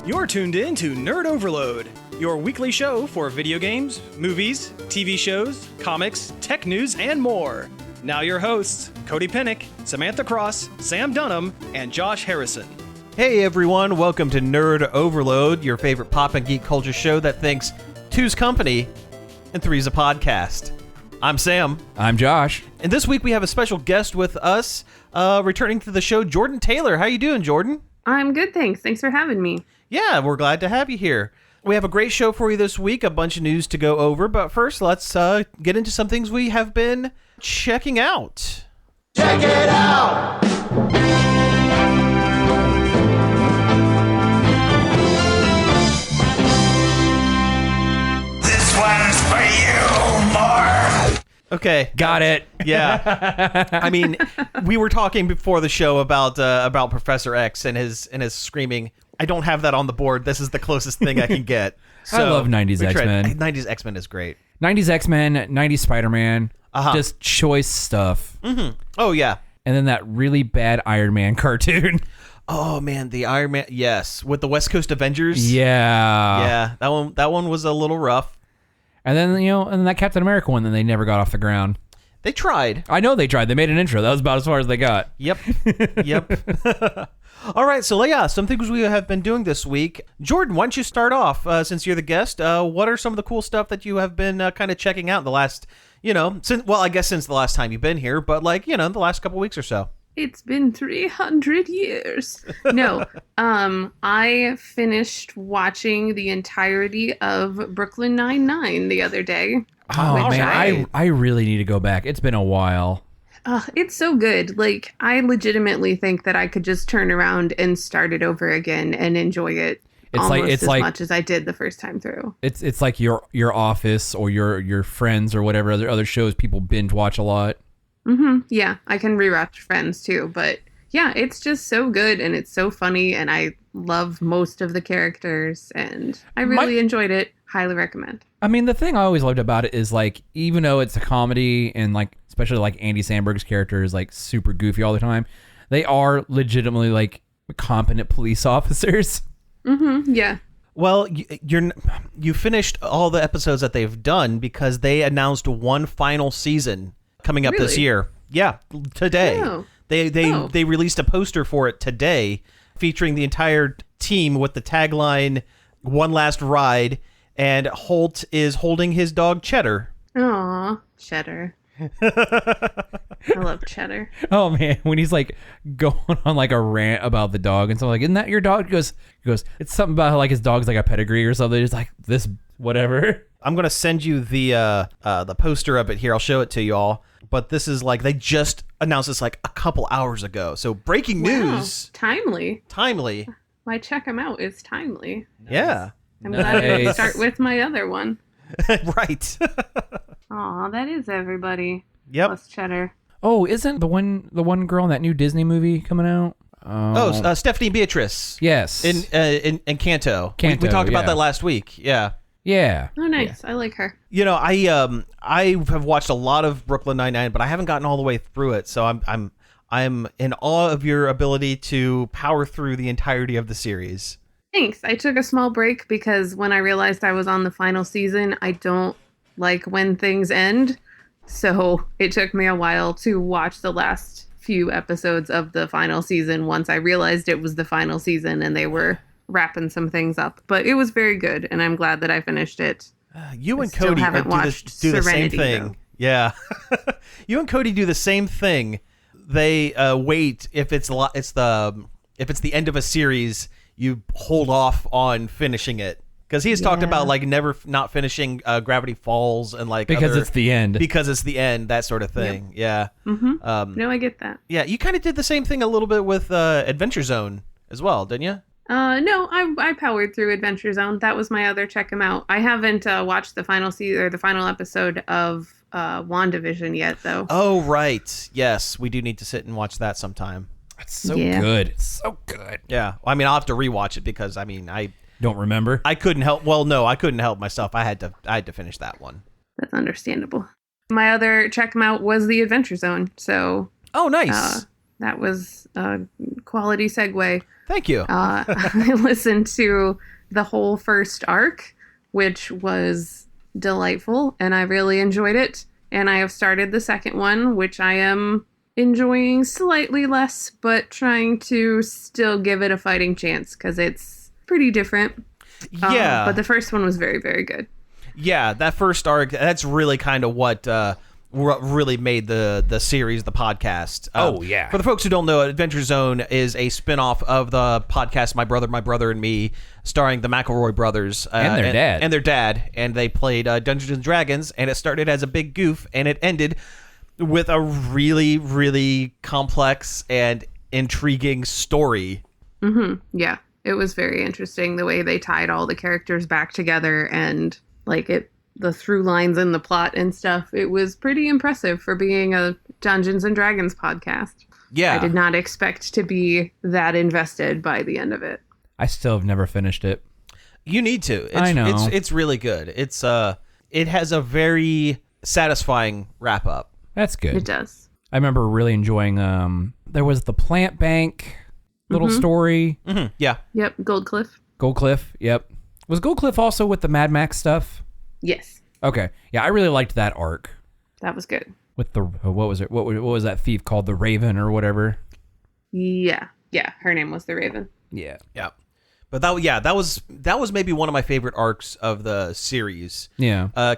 You're tuned in to Nerd Overload, your weekly show for video games, movies, TV shows, comics, tech news, and more. Now your hosts, Cody Pennick, Samantha Cross, Sam Dunham, and Josh Harrison. Hey everyone, welcome to Nerd Overload, your favorite pop and geek culture show that thinks two's company and three's a podcast. I'm Sam. I'm Josh. And this week we have a special guest with us, returning to the show, Jordan Taylor. How you doing, Jordan? I'm good, thanks. Thanks for having me. Yeah, we're glad to have you here. We have a great show for you this week, a bunch of news to go over, but first let's get into some things we have been checking out. Check it out! This one's for you, Mark! Okay. Got it. Yeah. I mean, we were talking before the show about Professor X and his screaming. I don't have that on the board. This is the closest thing I can get. So I love 90s X-Men. 90s X-Men is great. 90s X-Men, 90s Spider-Man, just choice stuff. Mm-hmm. Oh, yeah. And then that really bad Iron Man cartoon. Oh, man, the Iron Man, yes. With the West Coast Avengers. Yeah. Yeah, that one was a little rough. And then, and then that Captain America one that they never got off the ground. They tried. I know they tried. They made an intro. That was about as far as they got. Yep. All right, so yeah, some things we have been doing this week. Jordan, why don't you start off, since you're the guest? What are some of the cool stuff that you have been kind of checking out in the last, since the last time you've been here, but the last couple weeks or so? It's been 300 years. No, I finished watching the entirety of Brooklyn Nine-Nine the other day. Oh, man, I really need to go back. It's been a while. It's so good. Like, I legitimately think that I could just turn around and start it over again and enjoy it as much as I did the first time through. It's like your Office or your Friends or whatever other shows people binge watch a lot. Mm-hmm. Yeah, I can rewatch Friends too, but yeah, it's just so good and it's so funny and I love most of the characters and I really enjoyed it. Highly recommend. I mean, the thing I always loved about it is like, even though it's a comedy and like, especially like Andy Samberg's character is like super goofy all the time, they are legitimately like competent police officers. Mm-hmm. Yeah. Well, you finished all the episodes that they've done because they announced one final season coming up this year. Yeah, today. Oh. They released a poster for it today featuring the entire team with the tagline, "One Last Ride," and Holt is holding his dog Cheddar. Aw, Cheddar. I love Cheddar. Oh man, when he's like going on like a rant about the dog and so like, isn't that your dog? He goes, it's something about how, like his dog's like a pedigree or something. It's like this, whatever. I'm gonna send you the poster of it here. I'll show it to you all. But this is like, they just announced this like a couple hours ago. So breaking news. Timely. My check 'em out is timely. Yeah. I'm glad to start with my other one. Right. Aw, that is everybody. Yep. Plus Cheddar. Oh, isn't the one girl in that new Disney movie coming out? Stephanie Beatrice. Yes. In Canto. We Canto, talked about that last week. Yeah. Yeah. Oh, nice. Yeah. I like her. I have watched a lot of Brooklyn Nine-Nine, but I haven't gotten all the way through it. So I'm in awe of your ability to power through the entirety of the series. Thanks. I took a small break because when I realized I was on the final season, I don't like when things end. So it took me a while to watch the last few episodes of the final season once I realized it was the final season and they were wrapping some things up. But it was very good, and I'm glad that I finished it. You and Cody do the same thing. Though. Yeah. You and Cody do the same thing. They wait if it's the end of a series, you hold off on finishing it. Because he has talked about like never not finishing Gravity Falls and like it's the end. Because it's the end, that sort of thing. Yep. Yeah. Mm-hmm. No, I get that. Yeah, you kind of did the same thing a little bit with Adventure Zone as well, didn't you? No, I powered through Adventure Zone. That was my other check 'em out. I haven't watched the final season or the final episode of WandaVision yet, though. Oh, right. Yes, we do need to sit and watch that sometime. It's so good. It's so good. Yeah. I mean, I'll have to rewatch it because I don't remember. I couldn't help. Well, no, I couldn't help myself. I had to finish that one. That's understandable. My other check 'em out was the Adventure Zone. So. Oh, nice. That was a quality segue. Thank you. I listened to the whole first arc, which was delightful, and I really enjoyed it. And I have started the second one, which I am enjoying slightly less, but trying to still give it a fighting chance because it's pretty different. Yeah. But the first one was very, very good. Yeah, that first arc, that's really kind of what really made the series, the podcast. Oh, yeah. For the folks who don't know, Adventure Zone is a spinoff of the podcast My Brother, and Me, starring the McElroy brothers. And their dad. And their dad. And they played Dungeons & Dragons, and it started as a big goof, and it ended with a really, really complex and intriguing story. Mm-hmm. Yeah, it was very interesting the way they tied all the characters back together and the through lines in the plot and stuff. It was pretty impressive for being a Dungeons and Dragons podcast. Yeah. I did not expect to be that invested by the end of it. I still have never finished it. You need to. I know. It's really good. It has a very satisfying wrap up. That's good. It does. I remember really enjoying, there was the Plant Bank little story. Mm-hmm. Yeah. Yep, Goldcliff. Goldcliff, yep. Was Goldcliff also with the Mad Max stuff? Yes. Okay. Yeah, I really liked that arc. That was good. With the, what was it? What was that thief called? The Raven or whatever? Yeah. Yeah, her name was the Raven. Yeah. Yeah. But that was maybe one of my favorite arcs of the series. Yeah. I'll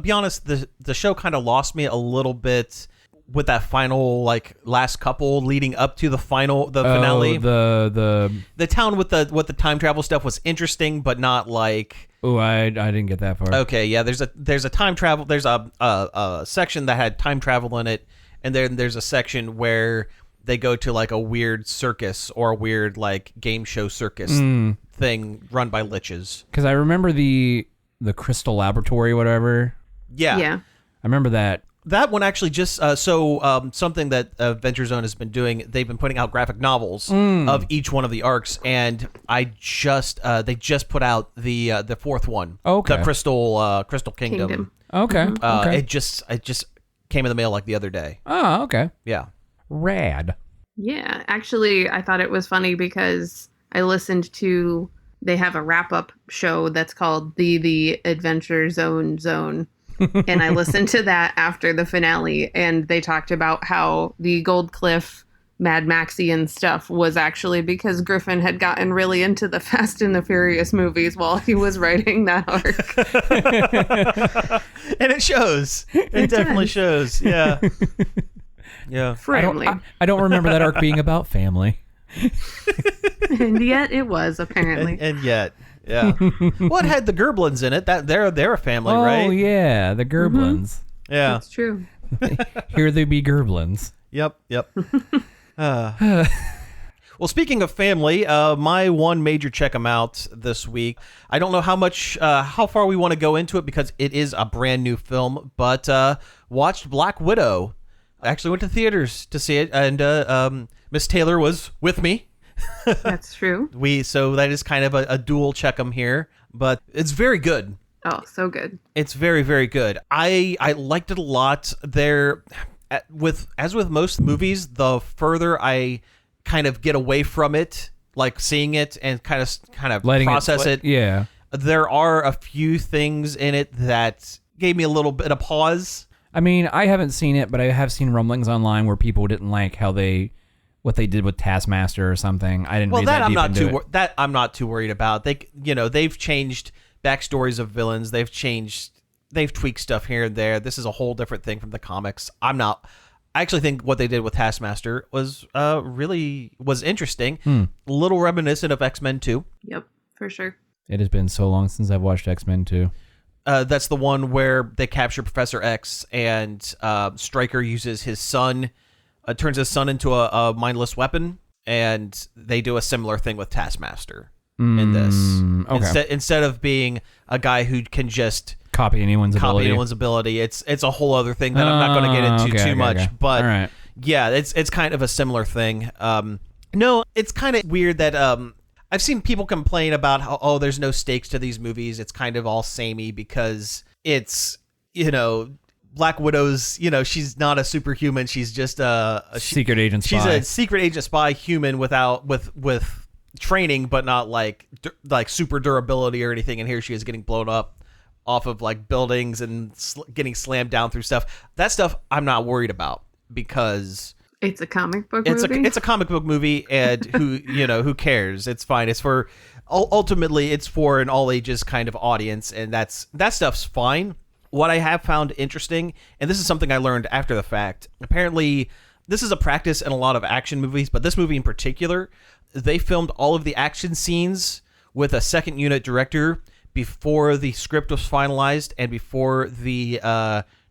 be honest, the show kind of lost me a little bit with that final last couple leading up to the finale. The town with the time travel stuff was interesting, but not like. Oh, I didn't get that far. Okay, yeah. There's a time travel. There's a section that had time travel in it, and then there's a section where they go to like a weird circus or a weird like game show circus thing run by liches. Because I remember the Crystal Laboratory, whatever. Yeah. Yeah. I remember that. That one actually just something that Adventure Zone has been doing. They've been putting out graphic novels of each one of the arcs, and they just put out the fourth one. Okay. The Crystal Kingdom. Okay. Okay. It just came in the mail like the other day. Oh, okay. Yeah. Rad. Yeah. Actually, I thought it was funny because I listened to, they have a wrap-up show that's called the Adventure Zone. And I listened to that after the finale, and they talked about how the Goldcliff Mad Maxian stuff was actually because Griffin had gotten really into the Fast and the Furious movies while he was writing that arc. And it shows. It definitely shows. Yeah. Yeah. Family. I don't remember that arc being about family. And yet it was, apparently. And yet. Yeah. Well, it had the Gerblins in it. That they're a family, right? Oh yeah, the Gerblins. Yeah. That's true. Here they be Gerblins. Yep. Well, speaking of family, my one major check 'em out this week. I don't know how far we want to go into it because it is a brand new film, but watched Black Widow. I actually went to theaters to see it, and Miss Taylor was with me. That's true. So that is kind of a dual check 'em here, but it's very good. Oh, so good. It's very, very good. I liked it a lot. As with most movies, the further I kind of get away from it, like seeing it and kind of Letting process it. Yeah. There are a few things in it that gave me a little bit of pause. I mean, I haven't seen it, but I have seen rumblings online where people didn't like what they did with Taskmaster or something. I didn't. Read that I'm deep not into too it. that I'm not too worried about. They've changed backstories of villains. They've tweaked stuff here and there. This is a whole different thing from the comics. I actually think what they did with Taskmaster was interesting. A little reminiscent of X-Men 2. Yep, for sure. It has been so long since I've watched X-Men 2. That's the one where they capture Professor X and Stryker uses his son, turns his son into a mindless weapon, and they do a similar thing with Taskmaster in this. Okay. Instead of being a guy who can just Copy anyone's ability, it's a whole other thing that I'm not going to get into too much. But all right. Yeah, it's kind of a similar thing. No, it's kind of weird that I've seen people complain about how there's no stakes to these movies. It's kind of all samey because it's Black Widow's, she's not a superhuman. She's just a secret agent spy. She's a secret agent spy human with training, but not like super durability or anything. And here she is getting blown up off of like buildings and getting slammed down through stuff. That stuff I'm not worried about because it's a comic book movie. It's a comic book movie, and who cares? It's fine. It's for ultimately it's for an all ages kind of audience, and that stuff's fine. What I have found interesting, and this is something I learned after the fact, apparently this is a practice in a lot of action movies, but this movie in particular, they filmed all of the action scenes with a second unit director before the script was finalized and before the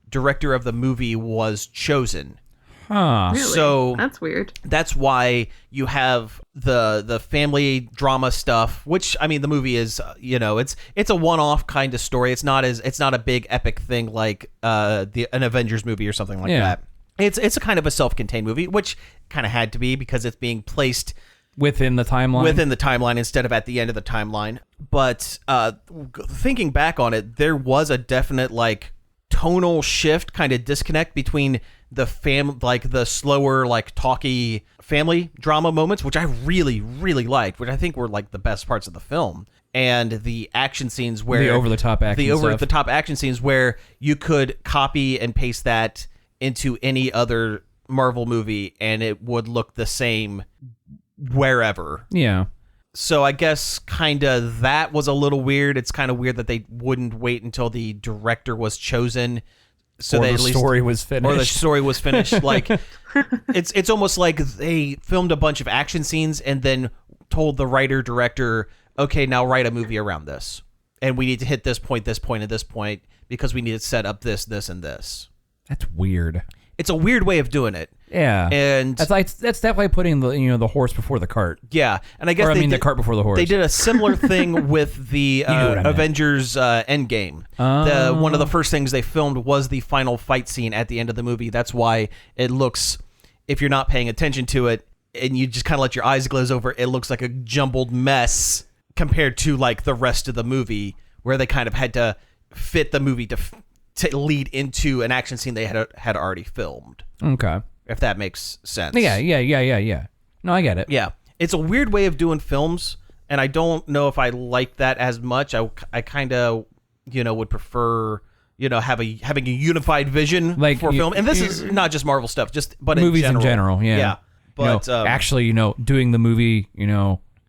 director of the movie was chosen. Huh. Really? So that's weird. That's why you have the family drama stuff, which I mean the movie is it's a one-off kind of story. It's not a big epic thing like an Avengers movie or something like that. It's a kind of a self-contained movie, which kind of had to be because it's being placed within the timeline instead of at the end of the timeline. But thinking back on it, there was a definite like tonal shift, kind of disconnect between the slower like talky family drama moments, which I really liked, which I think were like the best parts of the film, and the action scenes where the over the top action scenes where you could copy and paste that into any other Marvel movie and it would look the same wherever. Yeah. So I guess kind of that was a little weird. It's kind of weird that they wouldn't wait until the director was chosen, so or the story was finished. Like it's almost like they filmed a bunch of action scenes and then told the writer director, okay, now write a movie around this, and we need to hit this point, and this point because we need to set up this, and this. That's weird. It's a weird way of doing it. Yeah, and that's definitely putting the horse before the cart. Yeah, and I guess the cart before the horse. They did a similar thing with the Avengers Endgame. One of the first things they filmed was the final fight scene at the end of the movie. That's why it looks, if you're not paying attention to it and you just kind of let your eyes glaze over, it looks like a jumbled mess compared to like the rest of the movie, where they kind of had to fit the movie to lead into an action scene they had already filmed. Okay. If that makes sense. Yeah. No, I get it. Yeah. It's a weird way of doing films, and I don't know if I like that as much. I kind of, would prefer, having a unified vision for film. And this is not just Marvel stuff, but movies in general. Yeah. Yeah. But actually, doing the movie,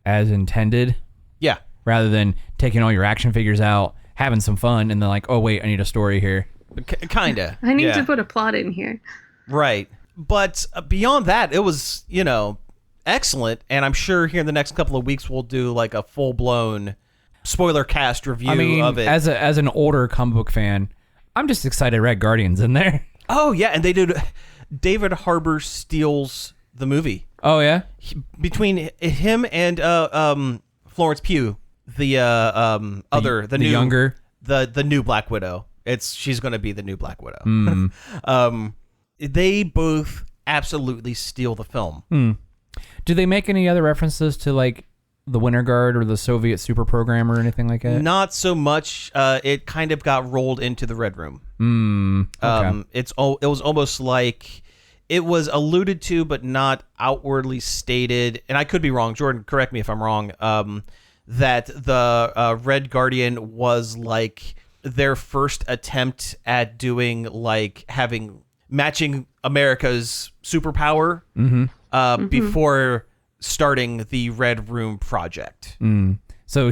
as intended. Yeah. Rather than taking all your action figures out, having some fun, and then like, oh wait, I need a story here. Kinda. I need to put a plot in here. Right. But beyond that, it was, excellent. And I'm sure here in the next couple of weeks, we'll do like a full blown spoiler cast review of it. As an older comic book fan, I'm just excited Red Guardian's in there. Oh yeah. And they did, David Harbour steals the movie. Oh yeah. Between him and Florence Pugh, the new Black Widow. She's going to be the new Black Widow. They both absolutely steal the film. Do they make any other references to like the Winter Guard or the Soviet super program or anything like that? Not so much. It kind of got rolled into the Red Room. Okay. It was almost like it was alluded to, but not outwardly stated. And I could be wrong. Jordan, correct me if I'm wrong. That the Red Guardian was like their first attempt at doing like matching America's superpower before starting the Red Room project. So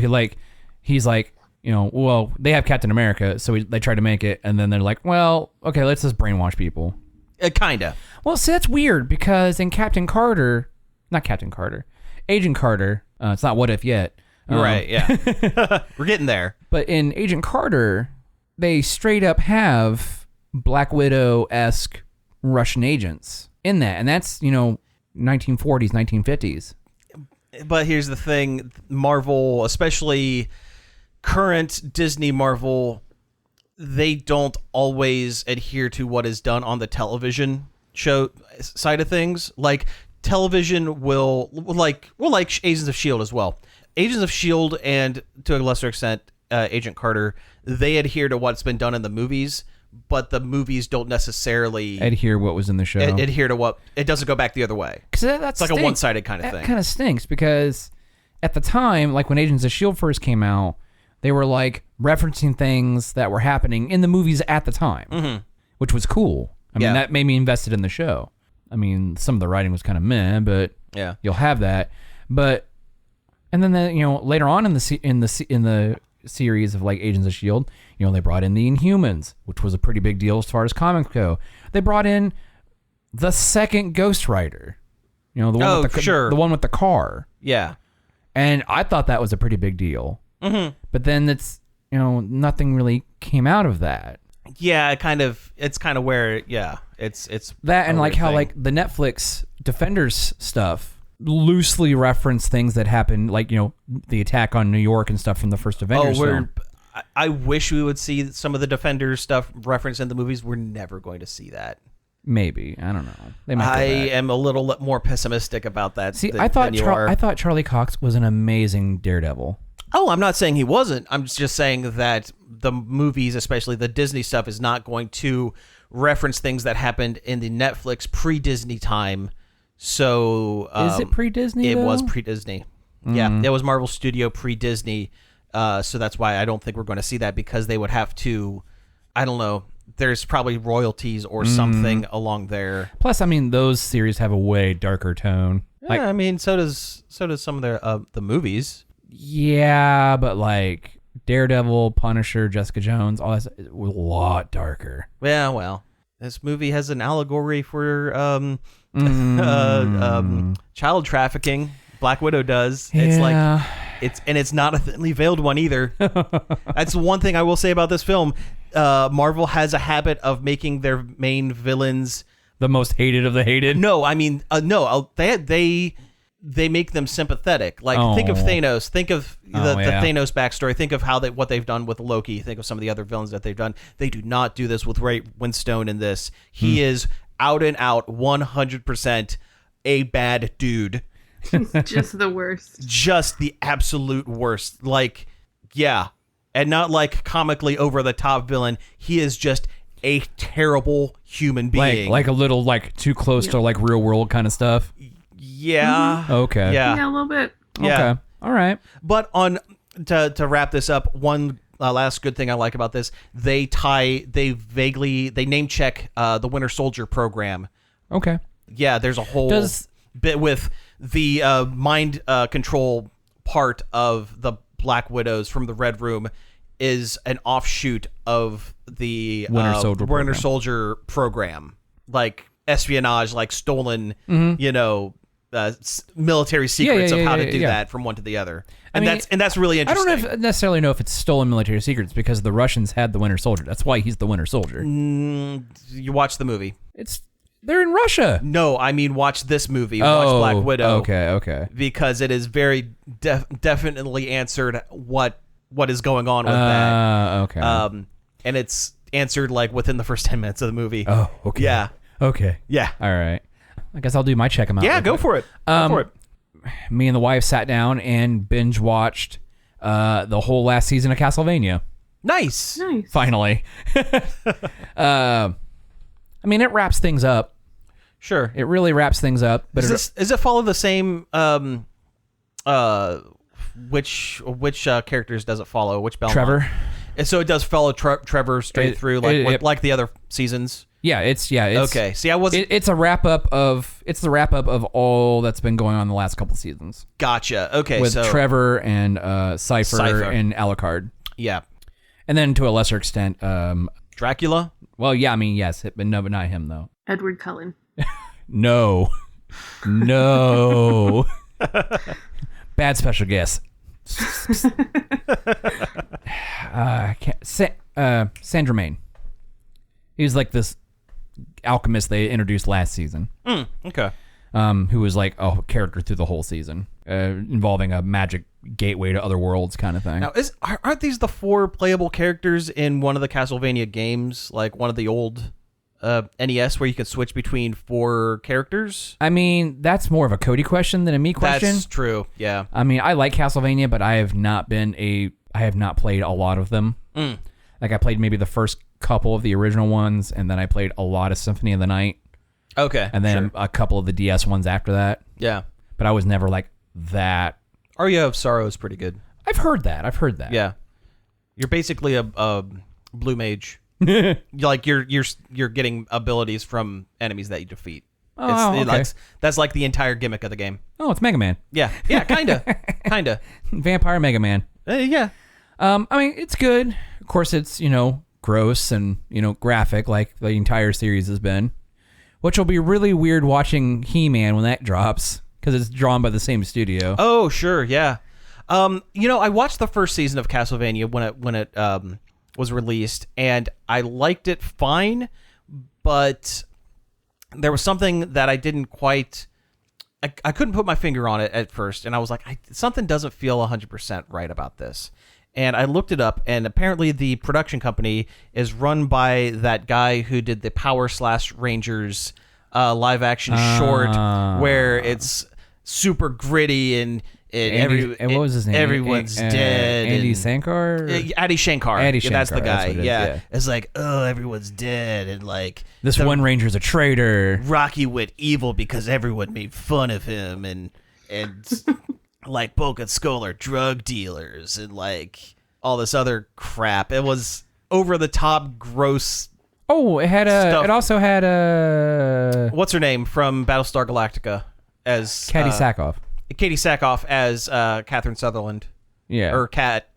he's like, well, they have Captain America, so they try to make it, and then they're like, well, okay, let's just brainwash people. Kinda. Well, see, that's weird because in Agent Carter, it's not What If yet. Right, yeah. We're getting there. But in Agent Carter, they straight up have Black Widow-esque Russian agents in that. And that's, 1940s, 1950s. But here's the thing. Marvel, especially current Disney Marvel, they don't always adhere to what is done on the television show side of things. Like, television will like Agents of S.H.I.E.L.D. as well. Agents of S.H.I.E.L.D. and, to a lesser extent, Agent Carter, they adhere to what's been done in the movies, but the movies don't necessarily adhere what was in the show. Adhere to what it doesn't go back the other way. Because that's like a one-sided kind of thing. That kind of stinks because at the time, like when Agents of S.H.I.E.L.D. first came out, they were like referencing things that were happening in the movies at the time, which was cool. I mean, that made me invested in the show. I mean, some of the writing was kind of meh, but you'll have that. But and then later on in the series of like Agents of S.H.I.E.L.D., they brought in the Inhumans, which was a pretty big deal as far as comics go. They brought in the second Ghost Rider, the one with the car. Yeah, and I thought that was a pretty big deal. Mm-hmm. But then it's nothing really came out of that. Yeah, it's kind of where it's that, and like how like the Netflix Defenders stuff loosely reference things that happened, like the attack on New York and stuff from the first Avengers film. I wish we would see some of the Defenders stuff referenced in the movies. We're never going to see that. Maybe, I don't know. They might. I am a little more pessimistic about that. See, I thought Charlie Cox was an amazing Daredevil. Oh, I'm not saying he wasn't. I'm just saying that the movies, especially the Disney stuff, is not going to reference things that happened in the Netflix pre-Disney time. So is it pre-Disney? It was pre-Disney. Yeah, it was Marvel Studio pre-Disney. So that's why I don't think we're going to see that, because they would have to, I don't know, there's probably royalties or something along there. Plus, I mean, those series have a way darker tone. Yeah, I mean, so does some of the movies. Yeah, but like Daredevil, Punisher, Jessica Jones, all that is a lot darker. Yeah, well, this movie has an allegory for child trafficking. Black Widow does. Yeah. It's like it's not a thinly veiled one either. That's one thing I will say about this film. Marvel has a habit of making their main villains the most hated of the hated. No, I mean they make them sympathetic. Like think of Thanos. Think of the Thanos backstory. Think of what they've done with Loki. Think of some of the other villains that they've done. They do not do this with Ray Winstone in this. He is out and out 100% a bad dude. He's just the worst. Just the absolute worst. Like, yeah. And not like comically over the top villain. He is just a terrible human being. Like a little like too close to like real world kind of stuff. Yeah. Mm-hmm. Okay. Yeah, a little bit. Yeah. Okay. All right. But to wrap this up, one last good thing I like about this, they name check the Winter Soldier program. Okay. Yeah, there's a whole bit with the mind control part of the Black Widows from the Red Room is an offshoot of the Winter Soldier program. Like espionage, like stolen, military secrets of how to do that from one to the other. And that's really interesting. I don't necessarily know if it's stolen military secrets, because the Russians had the Winter Soldier. That's why he's the Winter Soldier. You watch the movie. They're in Russia. No, I mean watch this movie. Watch Black Widow. Okay. Because it is very definitely answered what is going on with that. Okay. And it's answered like within the first 10 minutes of the movie. Oh, okay. Yeah. Okay. Yeah. All right. I guess I'll do my check 'em out. Yeah, go for it. Go for it. Me and the wife sat down and binge watched the whole last season of Castlevania. Nice. Finally. I mean, it wraps things up. Sure. It really wraps things up. But does it follow the same which characters does it follow? Which Belmont? Trevor. And so it does follow Trevor straight through like the other seasons. Yeah, it's okay. See, I wasn't. It's the wrap up of all that's been going on the last couple seasons. Gotcha. Okay, with Trevor and Cypher and Alucard. Yeah, and then to a lesser extent, Dracula. Well, yeah, I mean yes, but not him though. Edward Cullen. No. Bad special guess. Saint Germain. He was like this alchemist they introduced last season. Okay. Who was like a character through the whole season, involving a magic gateway to other worlds kind of thing. Now, aren't these the 4 playable characters in one of the Castlevania games, like one of the old NES, where you could switch between 4 characters? I mean, that's more of a Cody question than a me question. That's true. Yeah. I mean, I like Castlevania, but I have not played a lot of them. Like I played maybe the first couple of the original ones, and then I played a lot of Symphony of the Night. Okay. And then a couple of the DS ones after that. Yeah. But I was never like that. Aria of Sorrow is pretty good. I've heard that. Yeah. You're basically a blue mage. You're getting abilities from enemies that you defeat. Oh, okay. That's like the entire gimmick of the game. Oh, it's Mega Man. Yeah, kinda. Vampire Mega Man. Yeah. I mean, it's good. Of course, it's, gross and, graphic like the entire series has been. Which will be really weird watching He-Man when that drops, because it's drawn by the same studio. Oh, sure, yeah. I watched the first season of Castlevania when it was released, and I liked it fine, but there was something that I didn't quite... I couldn't put my finger on it at first, and I was like, something doesn't feel 100% right about this. And I looked it up, and apparently the production company is run by that guy who did the Power Slash Rangers live-action short, where it's super gritty and what was his name? Everyone's dead. Adi Shankar? Adi Shankar. Adi Yeah, that's the Shankar, guy. that's what it is, Yeah. yeah. It's like, oh, everyone's dead, and like This one ranger's a traitor. Rocky went evil because everyone made fun of him, and like Bulk and Skull are drug dealers, and like all this other crap. It was over the top, gross. Oh, it had stuff. It also had What's her name from Battlestar Galactica as Katie Sackhoff. Katie Sackhoff as Catherine Sutherland. Yeah. Or Kat.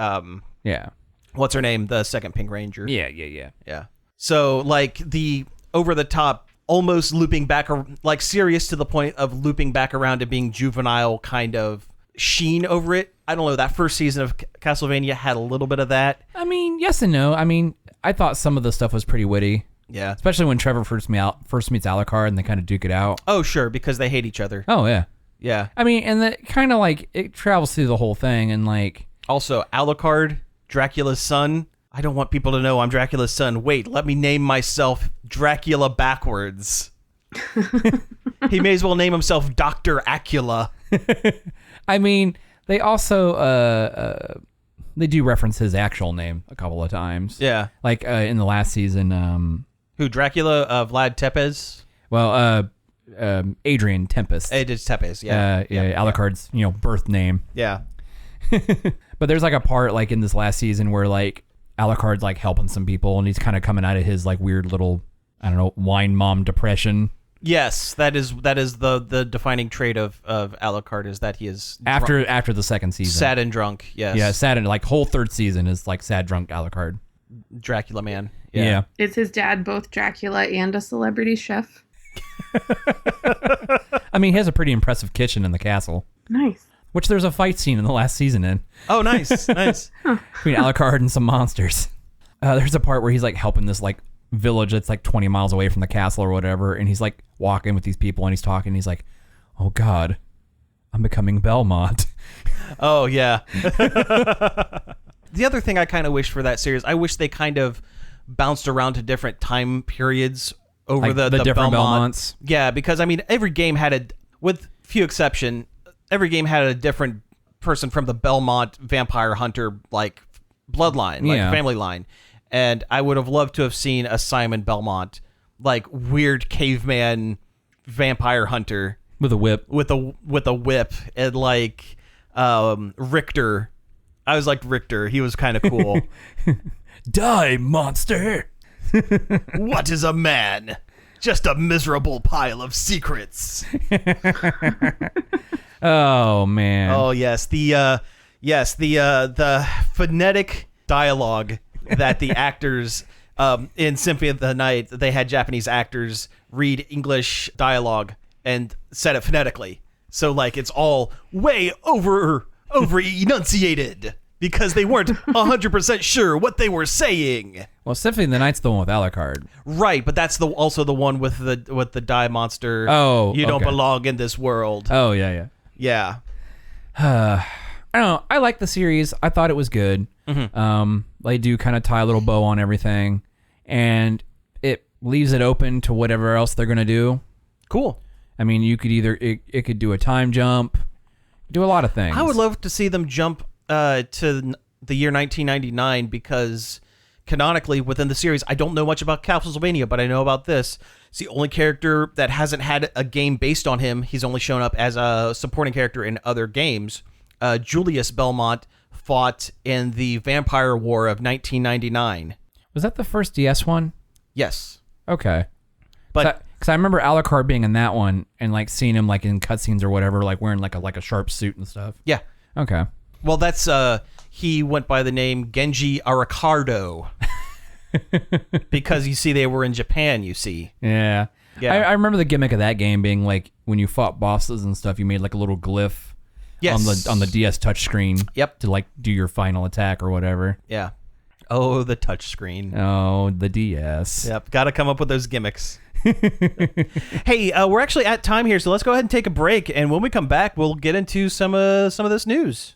Yeah. What's her name? The second Pink Ranger. Yeah. So like the over the top, almost looping back, like serious to the point of looping back around to being juvenile kind of sheen over it. I don't know. That first season of Castlevania had a little bit of that. I mean, yes and no. I mean, I thought some of the stuff was pretty witty. Yeah. Especially when Trevor first meets Alucard and they kind of duke it out. Oh, sure, because they hate each other. Oh, yeah. Yeah. I mean, and that kind of like it travels through the whole thing, and like also Alucard, Dracula's son. I don't want people to know I'm Dracula's son. Wait, let me name myself Dracula backwards. He may as well name himself Dr. Acula. I mean, they also they do reference his actual name a couple of times. Yeah. Like in the last season, who, Dracula, Vlad Tepes? Well, Adrian Tempest. It is Tepes, yeah. Alucard's, birth name. Yeah. But there's like a part like in this last season where like Alucard's like helping some people and he's kind of coming out of his like weird little, I don't know, wine mom depression. Yes, that is the defining trait of Alucard, is that he is after the second season. Sad and drunk, yes. Yeah, sad and like whole third season is like sad drunk Alucard. Dracula man. Yeah. Is his dad both Dracula and a celebrity chef? I mean, he has a pretty impressive kitchen in the castle. Nice. Which there's a fight scene in the last season in. Oh, nice, nice. Between Alucard and some monsters. There's a part where he's like helping this like village that's like 20 miles away from the castle or whatever, and he's like walking with these people and he's talking and he's like, oh God, I'm becoming Belmont. Oh, yeah. The other thing I kind of wish for that series, I wish they kind of bounced around to different time periods over like the different Belmont. Belmonts. Yeah, because I mean, every game had with few exception, every game had a different person from the Belmont vampire hunter like bloodline, like family line. And I would have loved to have seen a Simon Belmont, like weird caveman vampire hunter With a whip. with a whip, and like Richter. I was like Richter. He was kind of cool. Die, monster! What is a man? Just a miserable pile of secrets. Oh man. Oh yes, the phonetic dialogue that the actors in Symphony of the Night, they had Japanese actors read English dialogue and said it phonetically. So like it's all way over enunciated because they weren't 100% sure what they were saying. Well, Symphony of the Night's the one with Alucard. Right, but that's also the one with the die monster. Oh, you don't okay. belong in this world. Oh yeah. Yeah. I don't know. I like the series. I thought it was good. Mm-hmm. They do kind of tie a little bow on everything, and it leaves it open to whatever else they're gonna do. Cool. I mean, you could either it could do a time jump, do a lot of things. I would love to see them jump to the year 1999 because canonically within the series. I don't know much about Castlevania, but I know about this. It's the only character that hasn't had a game based on him. He's only shown up as a supporting character in other games. Julius Belmont fought in the Vampire War of 1999. Was that the first DS one? Yes. Okay. But because I remember Alucard being in that one and like seeing him like in cutscenes or whatever, like wearing like a sharp suit and stuff. yeah. Okay. Well, that's he went by the name Genji Aricardo. Because you see they were in Japan, you see. Yeah. Yeah. I remember the gimmick of that game being like when you fought bosses and stuff, you made like a little glyph on the DS touchscreen. Yep. To like do your final attack or whatever. Yeah. Oh, the touchscreen. Oh, the DS. Yep. Got to come up with those gimmicks. Hey, we're actually at time here, so let's go ahead and take a break. And when we come back, we'll get into some of this news.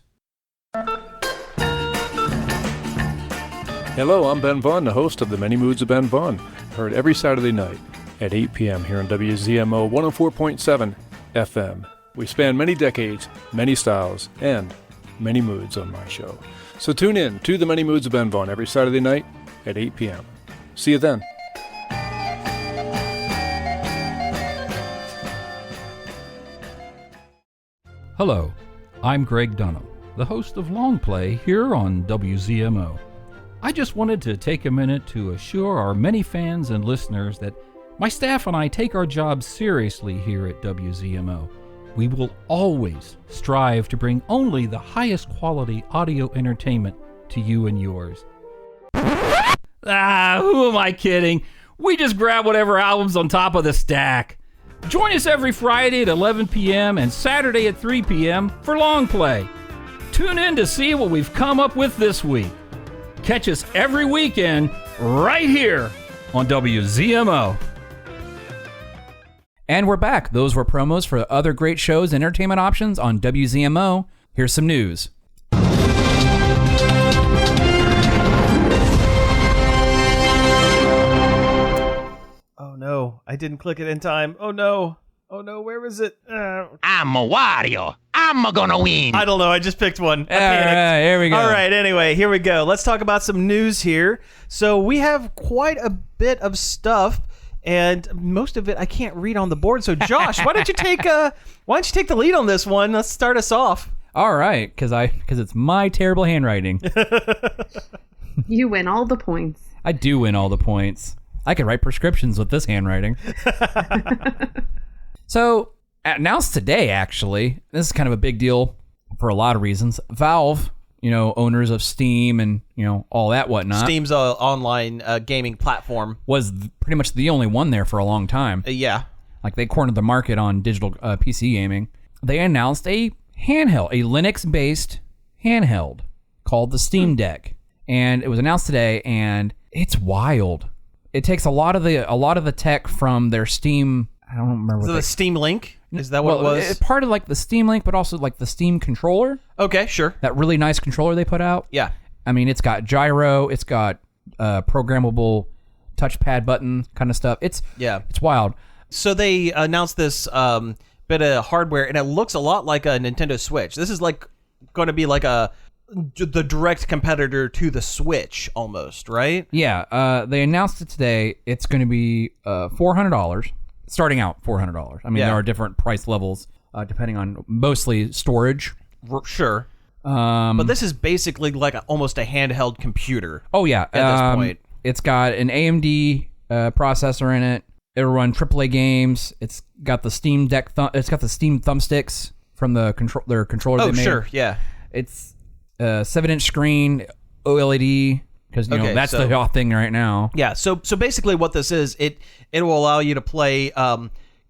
Hello, I'm Ben Vaughn, the host of The Many Moods of Ben Vaughn, heard every Saturday night at 8 p.m. here on WZMO 104.7 FM. We span many decades, many styles, and many moods on my show. So tune in to The Many Moods of Ben Vaughn every Saturday night at 8 p.m. See you then. Hello, I'm Greg Dunham, the host of Long Play here on WZMO. I just wanted to take a minute to assure our many fans and listeners that my staff and I take our job seriously here at WZMO. We will always strive to bring only the highest quality audio entertainment to you and yours. Who am I kidding? We just grab whatever album's on top of the stack. Join us every Friday at 11 p.m. and Saturday at 3 p.m. for Long Play. Tune in to see what we've come up with this week. Catch us every weekend right here on WZMO. And we're back. Those were promos for other great shows and entertainment options on WZMO. Here's some news. Oh no, I didn't click it in time. Oh no, where is it? I'm a Wario. I'm gonna win. I don't know, I just picked one. I All panicked. right, here we go. All right, anyway, here we go. Let's talk about some news here. So we have quite a bit of stuff, and most of it I can't read on the board. So Josh, why don't you take the lead on this one? Let's start us off. All right, because it's my terrible handwriting. You win all the points. I do win all the points. I could write prescriptions with this handwriting. So, announced today, actually, this is kind of a big deal for a lot of reasons. Valve, owners of Steam and, all that whatnot. Steam's online gaming platform. Was pretty much the only one there for a long time. Yeah. Like, they cornered the market on digital PC gaming. They announced a handheld, a Linux-based handheld called the Steam Deck. And it was announced today, and it's wild. It takes a lot of the tech from their Steam. I don't remember. So the Steam Link? Is that what it was? It's part of like the Steam Link, but also like the Steam controller. Okay, sure. That really nice controller they put out. Yeah. I mean, it's got gyro. It's got programmable touchpad button kind of stuff. It's wild. So they announced this bit of hardware, and it looks a lot like a Nintendo Switch. This is like going to be like the direct competitor to the Switch almost, right? Yeah, they announced it today. It's going to be $400, starting out $400. I mean, there are different price levels depending on mostly storage. Sure. But this is basically like almost a handheld computer. Oh, yeah. At this point. It's got an AMD processor in it. It'll run AAA games. It's got the Steam Deck. It's got the Steam thumbsticks from their controller they made. Oh, sure. Yeah. It's a 7-inch screen, OLED, because that's the hot thing right now. Yeah. So basically, what this is, it will allow you to play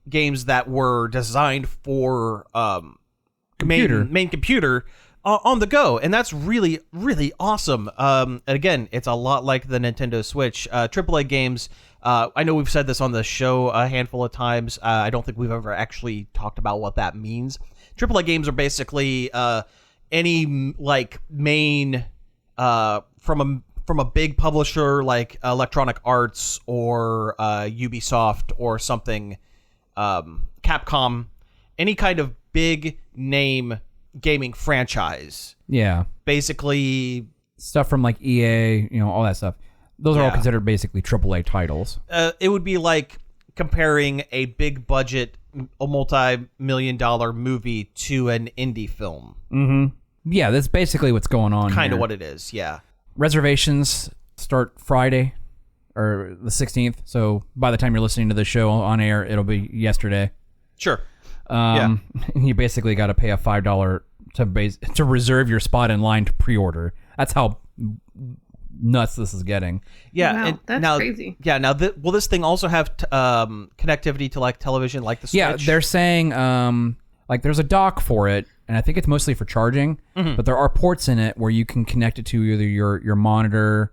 games that were designed for main computer on the go, and that's really, really awesome. And again, it's a lot like the Nintendo Switch. AAA games. I know we've said this on the show a handful of times. I don't think we've ever actually talked about what that means. AAA games are basically any like main from a big publisher like Electronic Arts or Ubisoft or something, Capcom, any kind of big name gaming franchise. Yeah. Basically stuff from like EA, all that stuff. Those are all considered basically AAA titles. It would be like comparing a big budget, a multi-million-dollar movie to an indie film. Mm-hmm. Yeah, that's basically what's going on. Kind of what it is. Yeah. Reservations start Friday or the 16th. So by the time you're listening to the show on air, it'll be yesterday. Sure. You basically got to pay a $5 to reserve your spot in line to pre-order. That's how nuts this is getting. Yeah, wow, that's crazy. Yeah, now will this thing also have connectivity to like television, like the Switch? Yeah, they're saying like there's a dock for it, and I think it's mostly for charging. But there are ports in it where you can connect it to either your monitor,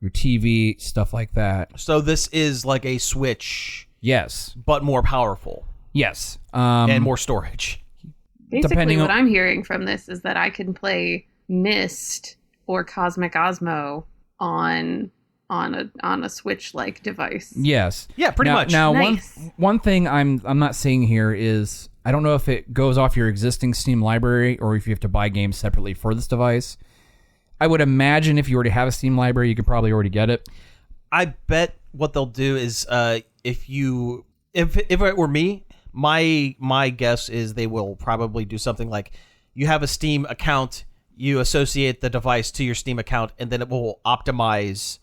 your TV, stuff like that. So this is like a Switch, yes, but more powerful. Yes, and more storage. Basically, what I'm hearing from this is that I can play Myst or Cosmic Osmo on a Switch-like device. Yes. Yeah, pretty much. Now, nice. one thing I'm not seeing here is I don't know if it goes off your existing Steam library or if you have to buy games separately for this device. I would imagine if you already have a Steam library, you could probably already get it. I bet what they'll do is if it were me, my guess is they will probably do something like you have a Steam account, you associate the device to your Steam account, and then it will optimize.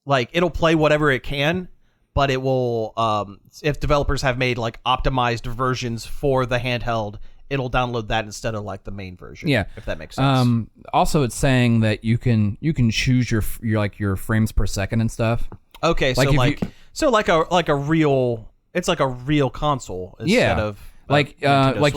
Like, it'll play whatever it can, but it will, if developers have made, like, optimized versions for the handheld, it'll download that instead of, like, the main version. Yeah. If that makes sense. Also, it's saying that you can choose your frames per second and stuff. Okay, so like a real... It's like a real console instead of like Switch.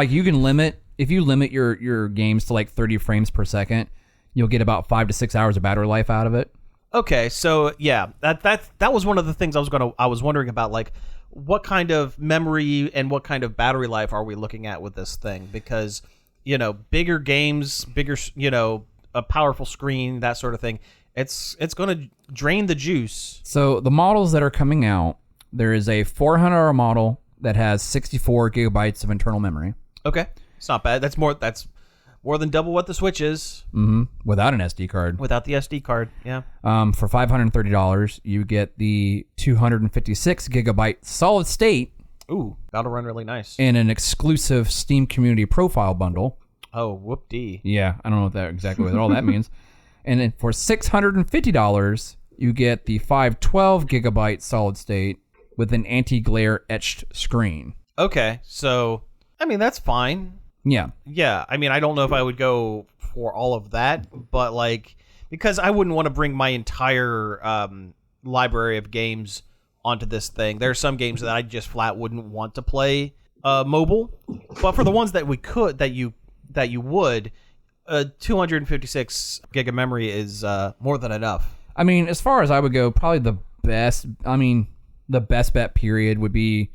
you can limit if you limit your games to like 30 frames per second, you'll get about 5 to 6 hours of battery life out of it. Okay, so yeah, that was one of the things I was wondering about, like what kind of memory and what kind of battery life are we looking at with this thing? Because bigger games, a powerful screen, that sort of thing, it's going to drain the juice. So the models that are coming out. There is a $400 model that has 64 gigabytes of internal memory. Okay, it's not bad. That's more than double what the Switch is. Mm-hmm. Without an SD card. Without the SD card, yeah. For $530, you get the 256 gigabyte solid state. Ooh, that'll run really nice. In an exclusive Steam Community Profile bundle. Oh, whoop-dee. Yeah, I don't know what all that means. And then for $650, you get the 512 gigabyte solid state with an anti-glare etched screen. Okay, so, I mean, that's fine. Yeah. Yeah, I mean, I don't know if I would go for all of that, but, like, because I wouldn't want to bring my entire library of games onto this thing. There are some games that I just flat wouldn't want to play mobile, but for the ones that we could, that you would, 256 gig of memory is more than enough. I mean, as far as I would go, probably the best bet period would be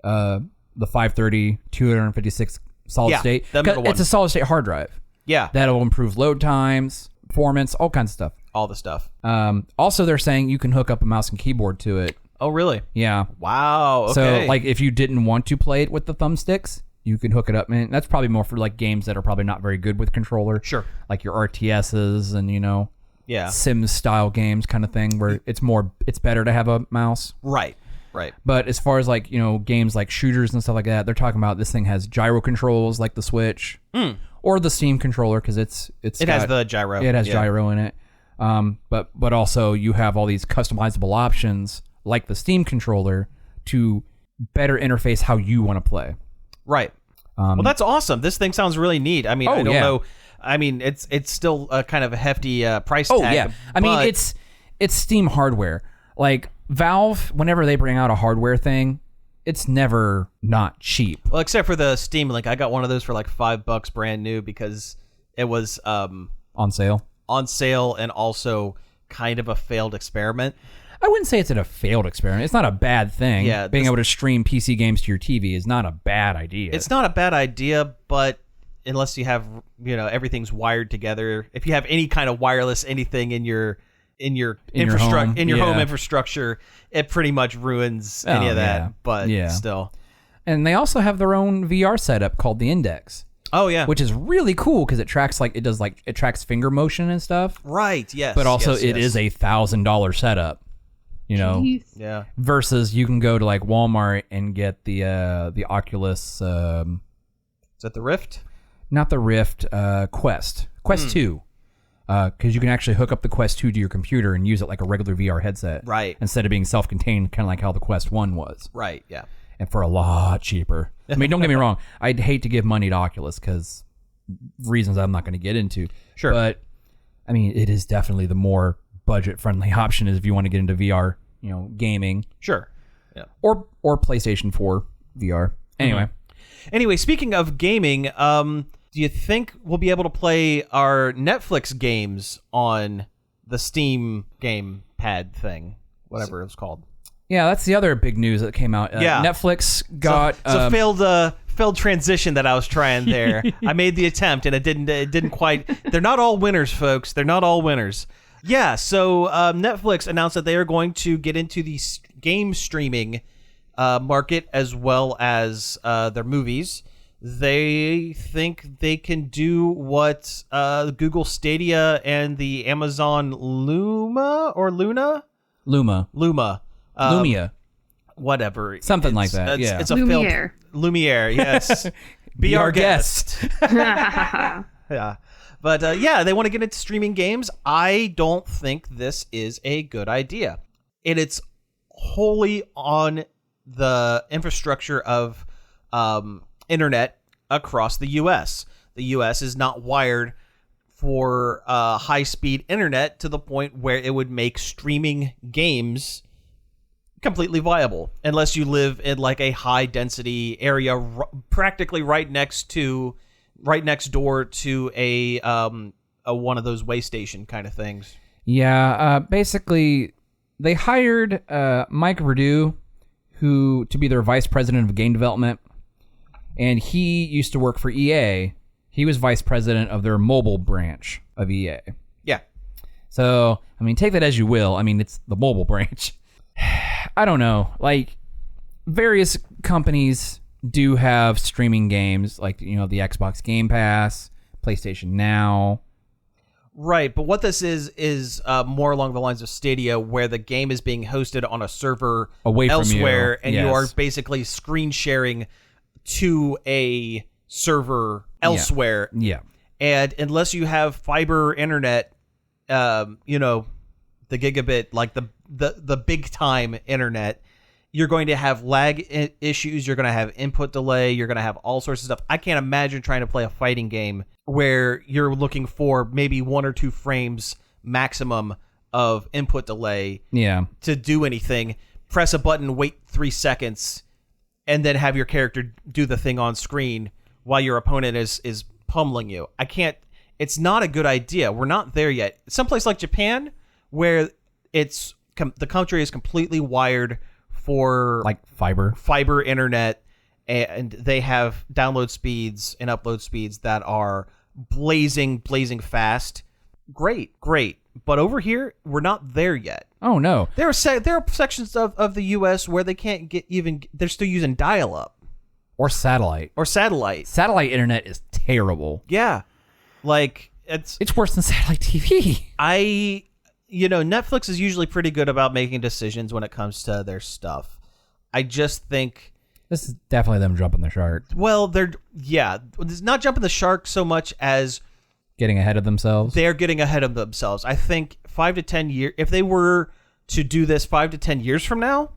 the 530 256 solid state. It's a solid state hard drive. Yeah. That'll improve load times, performance, all kinds of stuff. All the stuff. Also, they're saying you can hook up a mouse and keyboard to it. Oh, really? Yeah. Wow. Okay. So, like, if you didn't want to play it with the thumbsticks, you can hook it up. And that's probably more for, like, games that are probably not very good with controller. Sure. Like your RTSs and, yeah, Sims-style games kind of thing where it's better to have a mouse. Right. But as far as, like, games like shooters and stuff like that, they're talking about this thing has gyro controls like the Switch or the Steam controller because it has the gyro. It has gyro in it. But also you have all these customizable options like the Steam controller to better interface how you want to play. Right. Well, that's awesome. This thing sounds really neat. I mean, I don't know. I mean, it's still kind of a hefty price tag. Oh, yeah. I mean, it's Steam hardware. Like, Valve, whenever they bring out a hardware thing, it's never not cheap. Well, except for the Steam Link. I got one of those for like $5 brand new because it was on sale. On sale and also kind of a failed experiment. I wouldn't say it's a failed experiment. It's not a bad thing. Yeah, being able to stream PC games to your TV is not a bad idea. It's not a bad idea, but unless you have, everything's wired together. If you have any kind of wireless anything in your home infrastructure, it pretty much ruins any of that. Yeah. But still. And they also have their own VR setup called the Index. Oh yeah, which is really cool because it tracks it tracks finger motion and stuff. Right. Yes. But also yes, it is a $1,000 setup. You know. Jeez. Yeah. Versus you can go to like Walmart and get the Oculus. Is that the Rift? Not the Rift. Quest 2. Because you can actually hook up the Quest 2 to your computer and use it like a regular VR headset. Right. Instead of being self-contained, kind of like how the Quest 1 was. Right. Yeah. And for a lot cheaper. I mean, don't get me wrong. I'd hate to give money to Oculus because reasons I'm not going to get into. Sure. But, I mean, it is definitely the more budget-friendly option is if you want to get into VR, gaming. Sure. Yeah. Or PlayStation 4 VR. Anyway. Anyway, speaking of gaming, do you think we'll be able to play our Netflix games on the Steam game pad thing, whatever it's called? Yeah, that's the other big news that came out. Netflix got failed transition that I was trying there. I made the attempt and it didn't quite. They're not all winners, folks. They're not all winners. Yeah, so Netflix announced that they are going to get into the game streaming market as well as their movies. They think they can do what Google Stadia and the Amazon Lumia, whatever, something like that. It's a Lumiere. Lumiere, yes. Be our guest. Yeah. But they want to get into streaming games. I don't think this is a good idea. And it's wholly on the infrastructure of internet across the U.S. The U.S. is not wired for high-speed internet to the point where it would make streaming games completely viable, unless you live in like a high-density area, practically right next door to a one of those way station kind of things. Yeah, basically, they hired Mike Verdu, to be their vice president of game development, and he used to work for EA. He was vice president of their mobile branch of EA. Yeah. So, I mean, take that as you will. I mean, it's the mobile branch. I don't know. Like, various companies do have streaming games, like, the Xbox Game Pass, PlayStation Now. Right, but what this is more along the lines of Stadia, where the game is being hosted on a server away from elsewhere, you. And you are basically screen sharing to a server elsewhere. Yeah. And unless you have fiber internet, the gigabit, like the big time internet, you're going to have lag issues. You're going to have input delay. You're going to have all sorts of stuff. I can't imagine trying to play a fighting game where you're looking for maybe 1 or 2 frames maximum of input delay to do anything. Press a button, wait 3 seconds, and then have your character do the thing on screen while your opponent is pummeling you. I can't. It's not a good idea. We're not there yet. Someplace like Japan, where the country is completely wired for like fiber internet, and they have download speeds and upload speeds that are blazing fast. Great. But over here, we're not there yet. Oh no. There are sections of the U.S. where they can't get even. They're still using dial-up or satellite. Satellite internet is terrible. Yeah, like it's worse than satellite TV. Netflix is usually pretty good about making decisions when it comes to their stuff. I just think this is definitely them jumping the shark. Well, it's not jumping the shark so much as getting ahead of themselves. They're getting ahead of themselves. I think 5 to 10 years, if they were to do this 5 to 10 years from now,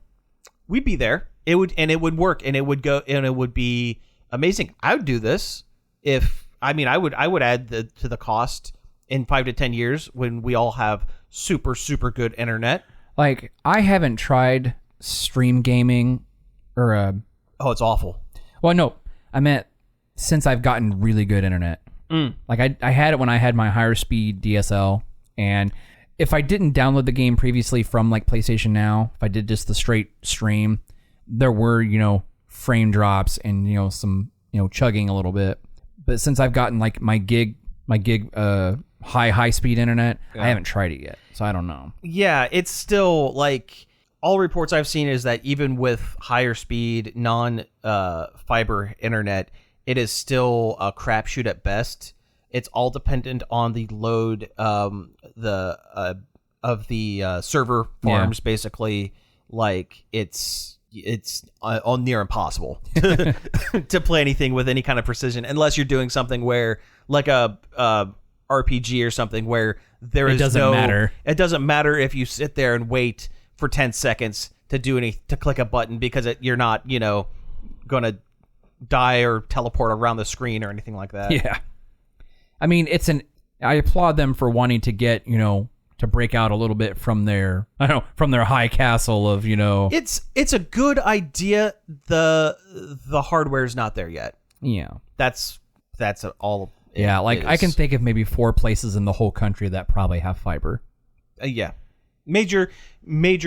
we'd be there. It would work, and it would go, and it would be amazing. I would do this I would add to the cost in 5 to 10 years when we all have super, super good internet. Like, I haven't tried stream gaming or oh, it's awful. Well, no, I meant since I've gotten really good internet. Like I had it when I had my higher speed DSL, and if I didn't download the game previously from like PlayStation Now, if I did just the straight stream, there were, frame drops and, some, chugging a little bit. But since I've gotten like my gig high speed internet, I haven't tried it yet. So I don't know. Yeah, it's still like all reports I've seen is that even with higher speed non fiber internet, it is still a crapshoot at best. It's all dependent on the load of the server farms, basically. Like, it's all near impossible to play anything with any kind of precision, unless you're doing something where, like a RPG or something, where it doesn't matter. It doesn't matter if you sit there and wait for 10 seconds to click a button, because you're not, gonna die or teleport around the screen or anything like that. Yeah. I mean, I applaud them for wanting to get, to break out a little bit from their high castle of, It's a good idea. The hardware's not there yet. Yeah. That's all. Yeah, like I can think of maybe 4 places in the whole country that probably have fiber. Yeah. Major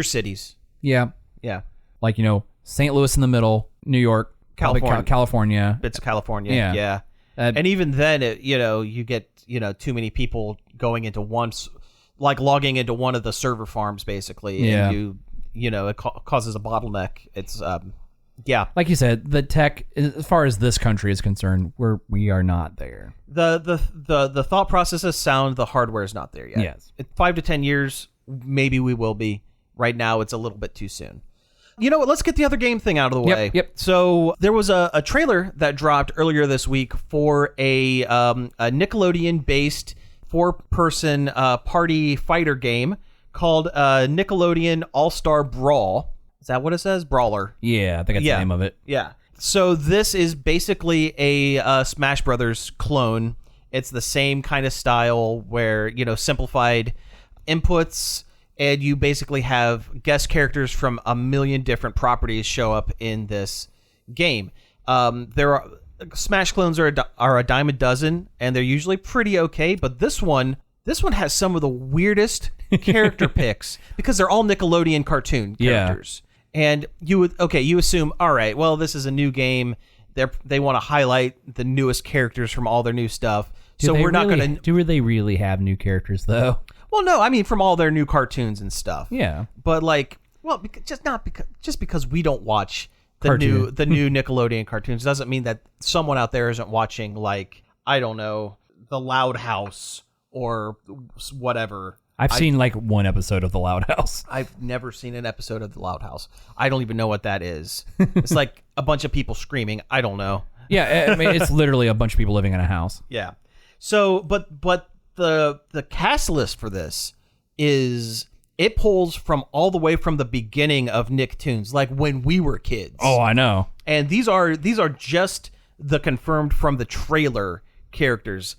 cities. Yeah. Yeah. Like, St. Louis in the middle, New York, California. Bits of California. Yeah. And even then, you get, too many people going into logging into one of the server farms, basically. Yeah. And it causes a bottleneck. It's, yeah. Like you said, the tech, as far as this country is concerned, we are not there. The thought process is sound. The hardware is not there yet. Yes. 5 to 10 years, maybe we will be. Right now, it's a little bit too soon. You know what? Let's get the other game thing out of the way. Yep. So there was a trailer that dropped earlier this week for a Nickelodeon-based 4-person party fighter game called Nickelodeon All-Star Brawl. Is that what it says? Brawler. Yeah, I think that's the name of it. Yeah. So this is basically a Smash Brothers clone. It's the same kind of style where, simplified inputs, and you basically have guest characters from a million different properties show up in this game. Smash clones are a dime a dozen, and they're usually pretty okay. But this one has some of the weirdest character picks, because they're all Nickelodeon cartoon characters. Yeah. And you assume, all right, well, this is a new game. They want to highlight the newest characters from all their new stuff. Do they really have new characters though? Well, no, I mean from all their new cartoons and stuff. Yeah. But just because we don't watch the new Nickelodeon cartoons doesn't mean that someone out there isn't watching, like, I don't know, The Loud House or whatever. I've seen like one episode of The Loud House. I've never seen an episode of The Loud House. I don't even know what that is. It's like a bunch of people screaming. I don't know. Yeah, I mean, it's literally a bunch of people living in a house. Yeah. So, but the cast list for this is, it pulls from all the way from the beginning of Nicktoons, like when we were kids. Oh, I know. And these are just the confirmed from the trailer characters.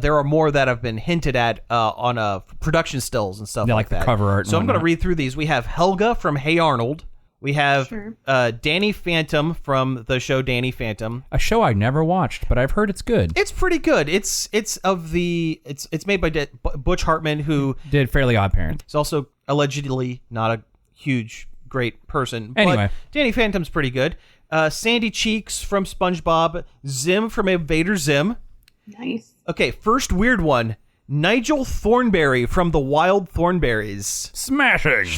There are more that have been hinted at on production stills and stuff like that. The cover art. So I'm going to read through these. We have Helga from Hey Arnold. We have Danny Phantom from the show Danny Phantom. A show I never watched, but I've heard it's good. It's pretty good. It's made by Butch Hartman, who did Fairly Odd Parents. He's also allegedly not a huge, great person. Anyway. But Danny Phantom's pretty good. Sandy Cheeks from SpongeBob. Zim from Invader Zim. Nice. Okay, first weird one. Nigel Thornberry from the Wild Thornberries. Smashing.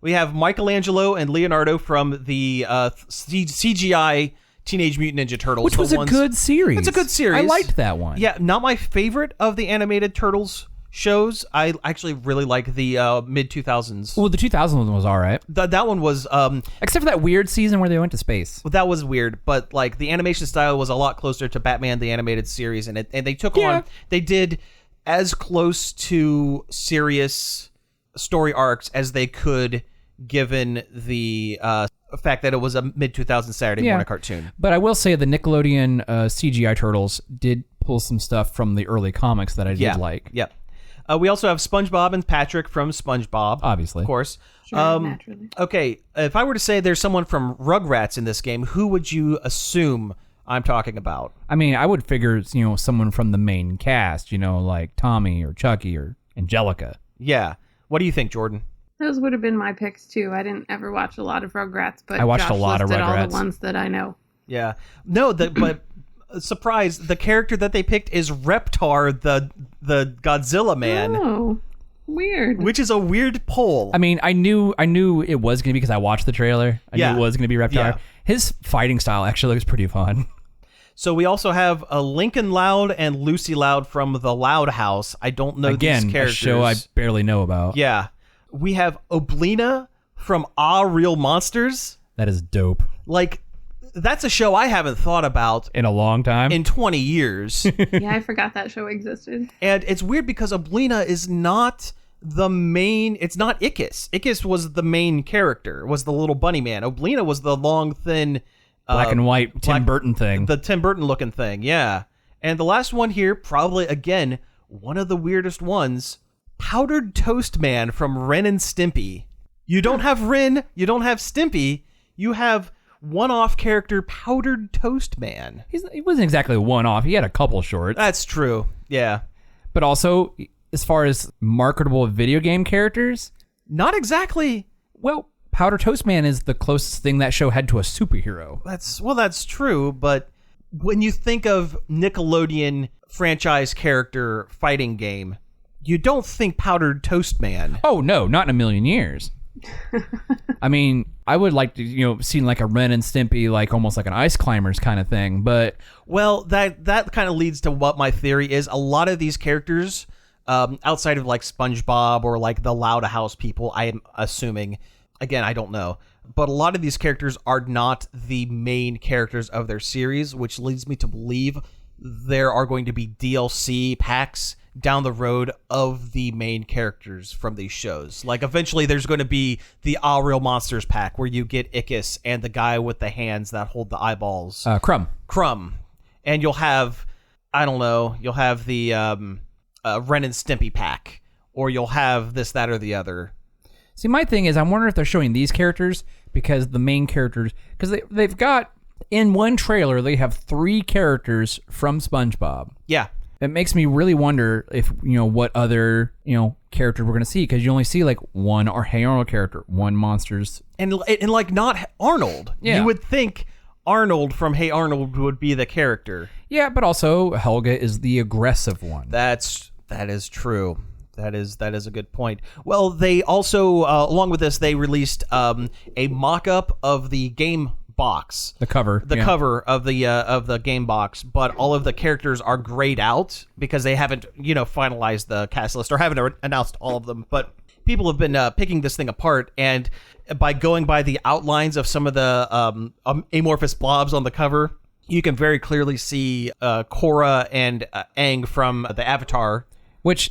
We have Michelangelo and Leonardo from the CGI Teenage Mutant Ninja Turtles. Which was a good series. It's a good series. I liked that one. Yeah, not my favorite of the animated Turtles shows. I actually really like the mid-2000s. Well, the 2000s one was all right. That one was... except for that weird season where they went to space. Well, that was weird, but like the animation style was a lot closer to Batman the Animated Series, and they took on... They did as close to serious story arcs as they could, given the fact that it was a mid-2000s Saturday morning cartoon. But I will say the Nickelodeon CGI Turtles did pull some stuff from the early comics that I did like. Yeah. We also have SpongeBob and Patrick from SpongeBob. Obviously. Of course. Sure, naturally. Okay, if I were to say there's someone from Rugrats in this game, who would you assume I'm talking about? I mean, I would figure, someone from the main cast, like Tommy or Chucky or Angelica. Yeah. What do you think, Jordan? Those would have been my picks, too. I didn't ever watch a lot of Rugrats, but I watched Josh a lot of listed Rugrats. all the ones that I know. Yeah. No, but... surprise, the character that they picked is Reptar, the Godzilla man. Oh, weird. Which is a weird poll. I mean, I knew it was going to be, because I watched the trailer. I knew it was going to be Reptar. Yeah. His fighting style actually looks pretty fun. So we also have Lincoln Loud and Lucy Loud from the Loud House. I don't know these characters. A show I barely know about. Yeah. We have Oblina from Real Monsters. That is dope. Like, that's a show I haven't thought about in a long time. In 20 years. Yeah, I forgot that show existed. And it's weird because Oblina is not the main, it's not Ickis. Ickis was the main character, was the little bunny man. Oblina was the long, thin... black and white Tim Burton thing. The Tim Burton looking thing, yeah. And the last one here, probably, again, one of the weirdest ones, Powdered Toast Man from Ren and Stimpy. You don't have Ren, you don't have Stimpy, you have one-off character Powdered Toast Man. He wasn't exactly a one-off, he had a couple shorts. That's true, yeah. But also, as far as marketable video game characters... Not exactly. Well... Powder Toast Man is the closest thing that show had to a superhero. That's true, but when you think of Nickelodeon franchise character fighting game, you don't think Powdered Toast Man. Oh no, not in a million years. I mean, I would like to, see like a Ren and Stimpy, like almost like an Ice Climbers kind of thing, but well, that kind of leads to what my theory is. A lot of these characters, outside of like SpongeBob or like the Loud House people, I am assuming. Again, I don't know. But a lot of these characters are not the main characters of their series, which leads me to believe there are going to be DLC packs down the road of the main characters from these shows. Like, eventually there's going to be the Real Monsters pack where you get Ickis and the guy with the hands that hold the eyeballs. Crumb. And you'll have, I don't know, you'll have the Ren and Stimpy pack. Or you'll have this, that, or the other. See, my thing is, I'm wondering if they're showing these characters because the main characters, because they've got, in one trailer, they have 3 characters from SpongeBob. Yeah. It makes me really wonder if, what other, character we're going to see, because you only see, like, one or Hey Arnold character, one Monsters. And like, not Arnold. Yeah. You would think Arnold from Hey Arnold would be the character. Yeah, but also Helga is the aggressive one. That is true. That is a good point. Well, they also, along with this, they released a mock-up of the game box. The cover of the game box, but all of the characters are grayed out because they haven't, finalized the cast list or haven't announced all of them. But people have been picking this thing apart, and by going by the outlines of some of the amorphous blobs on the cover, you can very clearly see Korra and Aang from the Avatar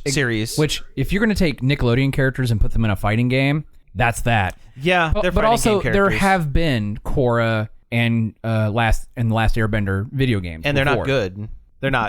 series. Which, if you're going to take Nickelodeon characters and put them in a fighting game, that's that. Yeah, but also there have been Korra and the Last Airbender video games, and before. They're not good.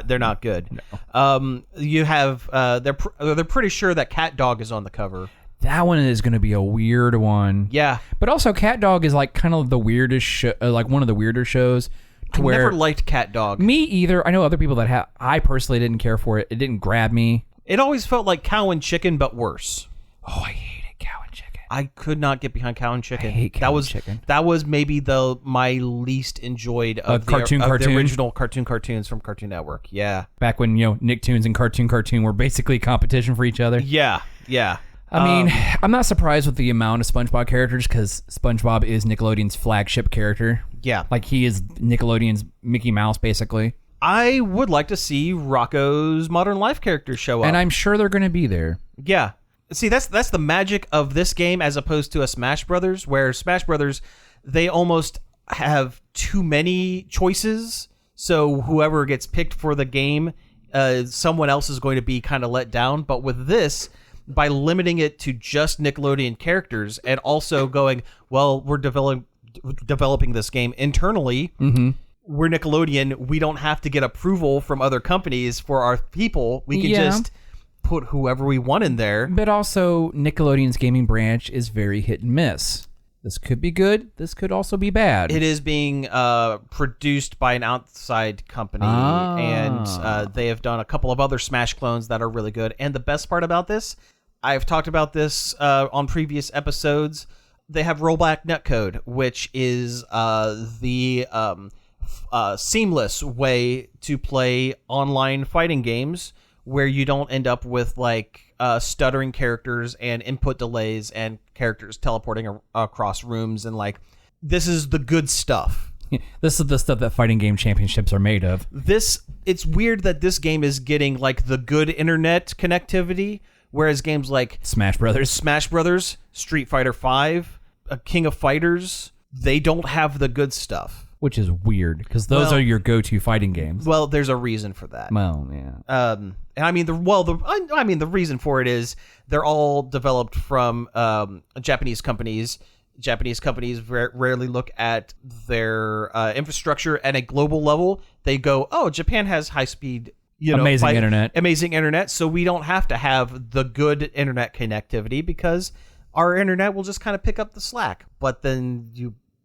They're not good. No. You have they're pretty sure that Cat Dog is on the cover. That one is going to be a weird one. Yeah, but also Cat Dog is like kind of the weirdest like one of the weirder shows. I never liked Cat Dog. Me either. I know other people that have. I personally didn't care for it. It didn't grab me. It always felt like Cow and Chicken, but worse. Oh, I hated Cow and Chicken. I could not get behind Cow and Chicken. I hate Cow and Chicken. That was maybe my least enjoyed of the original cartoons from Cartoon Network. Yeah. Back when, Nicktoons and Cartoon were basically competition for each other. Yeah. I mean, I'm not surprised with the amount of SpongeBob characters because SpongeBob is Nickelodeon's flagship character. Yeah. Like, he is Nickelodeon's Mickey Mouse, basically. I would like to see Rocco's Modern Life characters show up. And I'm sure they're going to be there. Yeah. See, that's the magic of this game as opposed to a Smash Brothers, where Smash Brothers, they almost have too many choices. So whoever gets picked for the game, someone else is going to be kind of let down. But with this, by limiting it to just Nickelodeon characters and also going, well, we're developing this game internally. Mm-hmm. We're Nickelodeon. We don't have to get approval from other companies for our people. We can just put whoever we want in there. But also, Nickelodeon's gaming branch is very hit and miss. This could be good. This could also be bad. It is being produced by an outside company, and they have done a couple of other Smash clones that are really good. And the best part about this, I've talked about this on previous episodes, they have rollback netcode, which is the seamless way to play online fighting games where you don't end up with like stuttering characters and input delays and characters teleporting across rooms and like this is the good stuff. This is the stuff that fighting game championships are made of. It's weird that this game is getting like the good internet connectivity, whereas games like Smash Brothers, Street Fighter V, King of Fighters, they don't have the good stuff. Which is weird, because those are your go-to fighting games. Well, there's a reason for that. Well, yeah. And I mean, the reason for it is they're all developed from Japanese companies. Japanese companies rarely look at their infrastructure at a global level. They go, oh, Japan has high-speed, amazing internet, so we don't have to have the good internet connectivity because our internet will just kind of pick up the slack. But then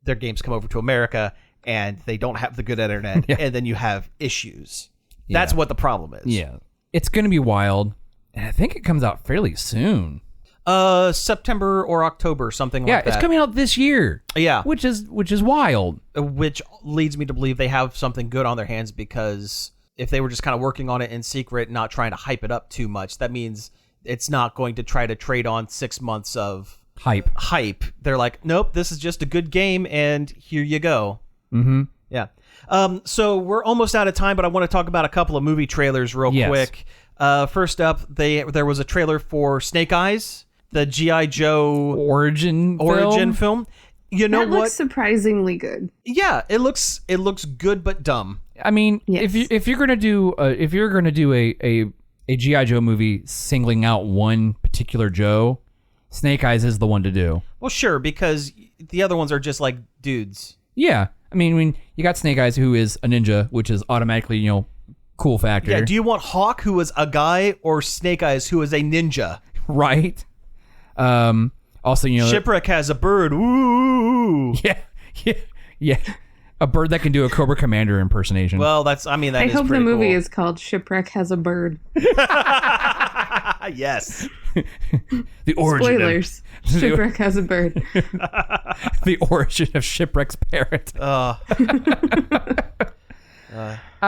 their games come over to America, and they don't have the good internet, and then you have issues. Yeah. That's what the problem is. Yeah. It's going to be wild, and I think it comes out fairly soon. September or October, something like that. Yeah, it's coming out this year. Yeah. Which is wild. Which leads me to believe they have something good on their hands, because if they were just kind of working on it in secret, not trying to hype it up too much, that means it's not going to try to trade on 6 months of hype. They're like, nope, this is just a good game, and here you go. Mm-hmm. Yeah. So we're almost out of time, but I want to talk about a couple of movie trailers real quick. First up, there was a trailer for Snake Eyes, the G.I. Joe origin film. You know that what? Looks surprisingly good. Yeah, it looks good but dumb. I mean, yes. if you're gonna do a G.I. Joe movie singling out one particular Joe, Snake Eyes is the one to do. Well, sure, because the other ones are just like dudes. Yeah. I mean, you got Snake Eyes, who is a ninja, which is automatically, cool factor. Yeah, do you want Hawk, who is a guy, or Snake Eyes, who is a ninja? Right. Also, Shipwreck has a bird. Ooh. Yeah. A bird that can do a Cobra Commander impersonation. Well, I hope the movie cool. is called Shipwreck Has a Bird. Yes. The origin. Spoilers. Shipwreck has a bird. The origin of Shipwreck's parrot. I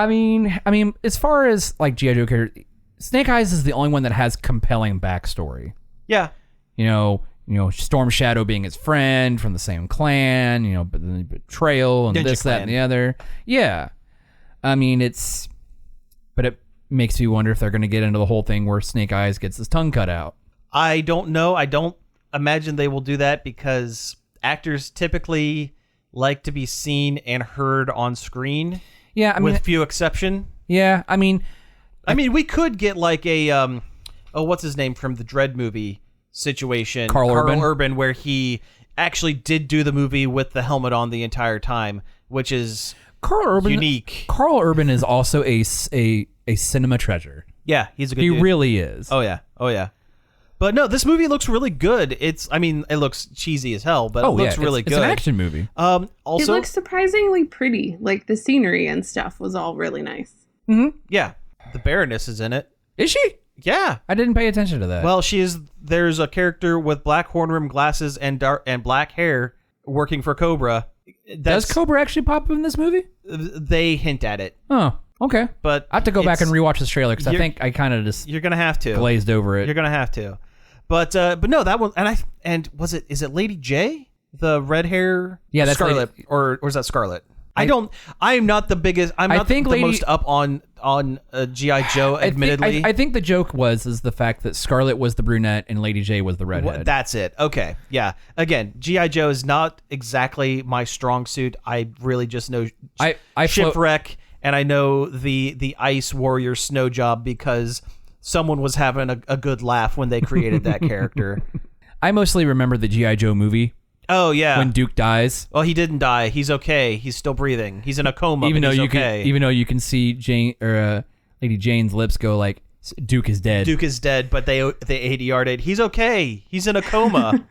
mean, as far as like G.I. Joe character, Snake Eyes is the only one that has compelling backstory. Yeah. Storm Shadow being his friend from the same clan, but then the betrayal and Ninja this, clan. that, and the other. Yeah. I mean, but it makes me wonder if they're going to get into the whole thing where Snake Eyes gets his tongue cut out. I don't know. I don't imagine they will do that, because actors typically like to be seen and heard on screen. Yeah, I mean, with few exception. Yeah, I mean, we could get like a what's his name from the Dread movie situation, Carl Urban, where he actually did do the movie with the helmet on the entire time, which is unique. Carl Urban is also a cinema treasure. Yeah, he's a good dude. He really is. Oh yeah. But no, this movie looks really good. It looks cheesy as hell, but it looks really good. It's an action movie. Also, it looks surprisingly pretty. Like the scenery and stuff was all really nice. Mm-hmm. Yeah, the Baroness is in it. Is she? Yeah, I didn't pay attention to that. Well, there's a character with black horn rim glasses and black hair working for Cobra. Does Cobra actually pop up in this movie? They hint at it. Oh, okay. But I have to go back and rewatch this trailer, because I think I kind of just you're gonna have to glazed over it. You're gonna have to. But no, that one is it Lady J, the red hair? Yeah, that's Scarlet, or is that Scarlet? I'm not the biggest. I'm not the most up on G.I. Joe. Admittedly, I think the joke was the fact that Scarlet was the brunette and Lady J was the redhead. That's it. Okay, yeah. Again, G.I. Joe is not exactly my strong suit. I really just know Shipwreck, and I know the Ice Warrior Snow Job because someone was having a good laugh when they created that character. I mostly remember the G.I. Joe movie. Oh yeah, when Duke dies. Well, he didn't die. He's okay. He's still breathing. He's in a coma. Even though you can see Lady Jane's lips go like, Duke is dead. Duke is dead, but they ADR'd it. He's okay. He's in a coma.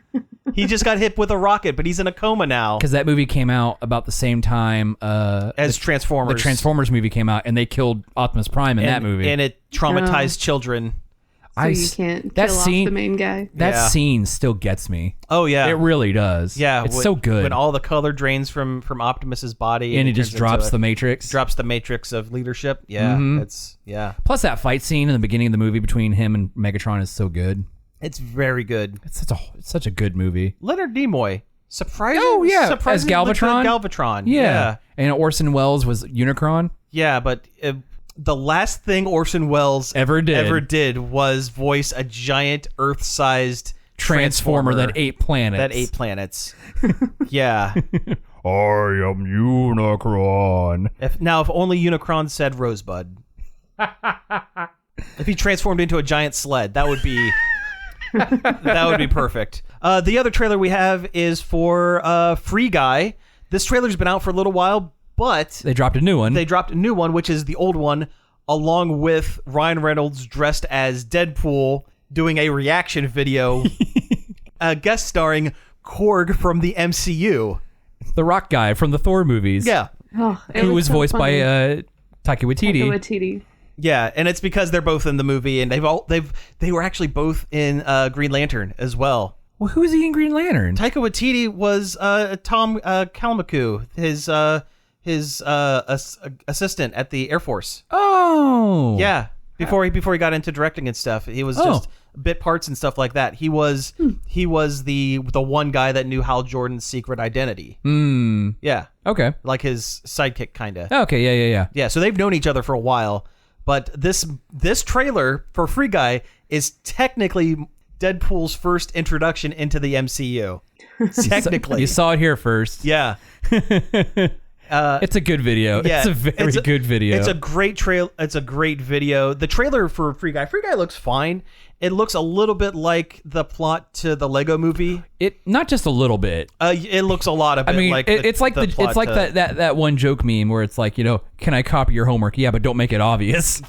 He just got hit with a rocket, but he's in a coma now. Because that movie came out about the same time as Transformers. The Transformers movie came out, and they killed Optimus Prime in that movie, and it traumatized children. So you can't kill off the main guy. That scene still gets me. Oh yeah, it really does. Yeah, it's so good when all the color drains from Optimus's body, and it just drops the Matrix. Drops the Matrix of leadership. Yeah, it's Plus that fight scene in the beginning of the movie between him and Megatron is so good. It's very good. It's such a good movie. Leonard Nimoy. Surprising? Oh, yeah. As Surprisingly Galvatron? good Galvatron. Yeah. And Orson Welles was Unicron. Yeah, but the last thing Orson Welles ever did was voice a giant Earth-sized Transformer that ate planets. Yeah. I am Unicron. If only Unicron said Rosebud. If he transformed into a giant sled, that would be perfect. The other trailer we have is for Free Guy. This trailer's been out for a little while, but they dropped a new one. Which is the old one, along with Ryan Reynolds dressed as Deadpool doing a reaction video, guest starring Korg from the MCU. The rock guy from the Thor movies. Yeah. Who was voiced by Taika Waititi. Yeah, and it's because they're both in the movie, and they were actually both in Green Lantern as well. Well, who is he in Green Lantern? Taika Waititi was Tom Kalmaku, his assistant at the Air Force. Oh, yeah. Before he got into directing and stuff, he was just bit parts and stuff like that. He was the one guy that knew Hal Jordan's secret identity. Yeah. Okay. Like his sidekick, kind of. Okay. Yeah. Yeah. So they've known each other for a while, but this trailer for Free Guy is technically Deadpool's first introduction into the MCU. Technically, you saw it here first. Yeah. It's a good video. Yeah, it's a very good video. It's a great trail. It's a great video. The trailer for Free Guy looks fine. It looks a little bit like the plot to the Lego Movie. It not just a little bit. It looks a lot of it. I mean, like it's like that one joke meme where it's like, can I copy your homework? Yeah, but don't make it obvious.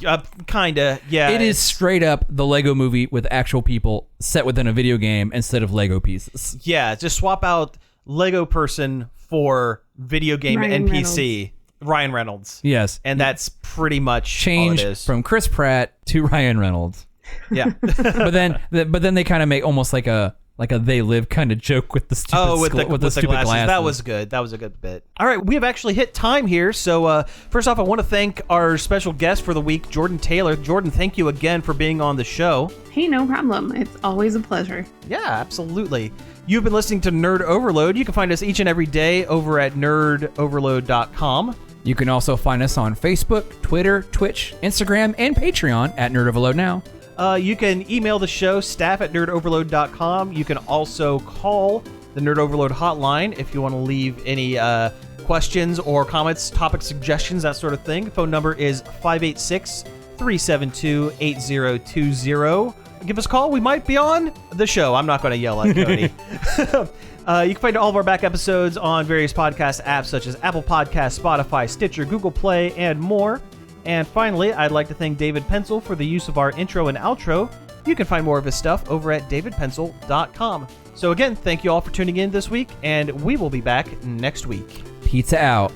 Kinda. Yeah. It is straight up the Lego Movie with actual people set within a video game instead of Lego pieces. Yeah, just swap out Lego person for video game NPC. Ryan Reynolds. Yes. And that's pretty much change all it is. From Chris Pratt to Ryan Reynolds. Yeah. but then they kind of make almost like a They Live kind of joke with the stupid with the stupid glasses. That was good. That was a good bit. All right, we have actually hit time here. So first off, I want to thank our special guest for the week, Jordan Taylor. Jordan, thank you again for being on the show. Hey, no problem. It's always a pleasure. Yeah, absolutely. You've been listening to Nerd Overload. You can find us each and every day over at nerdoverload.com. You can also find us on Facebook, Twitter, Twitch, Instagram, and Patreon at Nerd Overload Now. You can email the show, staff@nerdoverload.com. You can also call the Nerd Overload hotline if you want to leave any questions or comments, topic suggestions, that sort of thing. The phone number is 586-372-8020. Give us a call. We might be on the show. I'm not going to yell at Cody. You can find all of our back episodes on various podcast apps such as Apple Podcasts, Spotify, Stitcher, Google Play, and more. And finally, I'd like to thank David Pencil for the use of our intro and outro. You can find more of his stuff over at davidpencil.com. So again, thank you all for tuning in this week, and we will be back next week. Pizza out.